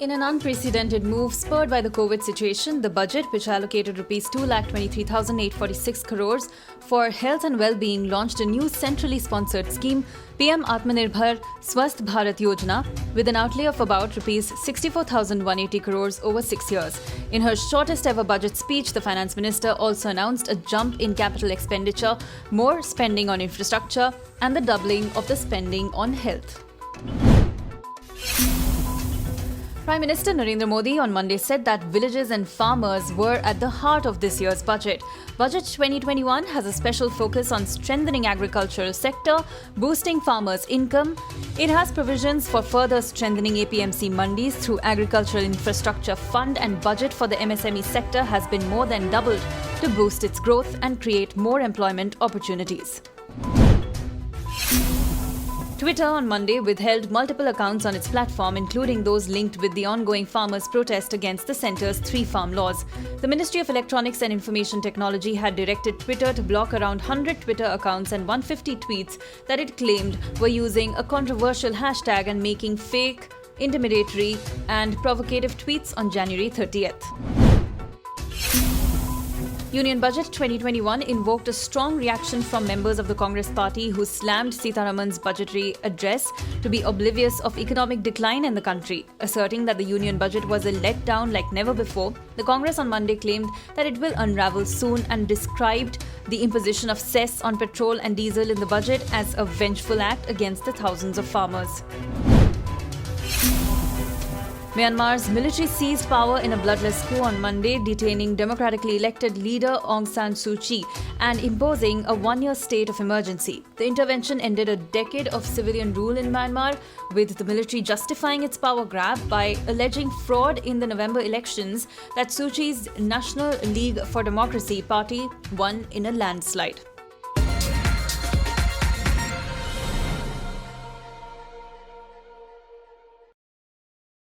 In an unprecedented move spurred by the COVID situation, the budget, which allocated Rs 2,23,846 crores for health and well-being, launched a new centrally sponsored scheme, PM Atmanirbhar Swasth Bharat Yojana, with an outlay of about Rs 64,180 crores over 6 years. In her shortest ever budget speech, the Finance Minister also announced a jump in capital expenditure, more spending on infrastructure, and the doubling of the spending on health. Prime Minister Narendra Modi on Monday said that villages and farmers were at the heart of this year's budget. Budget 2021 has a special focus on strengthening agricultural sector, boosting farmers' income. It has provisions for further strengthening APMC mandis through Agricultural Infrastructure Fund, and budget for the MSME sector has been more than doubled to boost its growth and create more employment opportunities. Twitter on Monday withheld multiple accounts on its platform, including those linked with the ongoing farmers' protest against the centre's 3 farm laws. The Ministry of Electronics and Information Technology had directed Twitter to block around 100 Twitter accounts and 150 tweets that it claimed were using a controversial hashtag and making fake, intimidatory, and provocative tweets on January 30th. Union Budget 2021 invoked a strong reaction from members of the Congress party who slammed Sitharaman's budgetary address to be oblivious of economic decline in the country. Asserting that the Union Budget was a letdown like never before, the Congress on Monday claimed that it will unravel soon and described the imposition of cess on petrol and diesel in the budget as a vengeful act against the thousands of farmers. Myanmar's military seized power in a bloodless coup on Monday, detaining democratically elected leader Aung San Suu Kyi and imposing a 1-year state of emergency. The intervention ended a decade of civilian rule in Myanmar, with the military justifying its power grab by alleging fraud in the November elections that Suu Kyi's National League for Democracy party won in a landslide.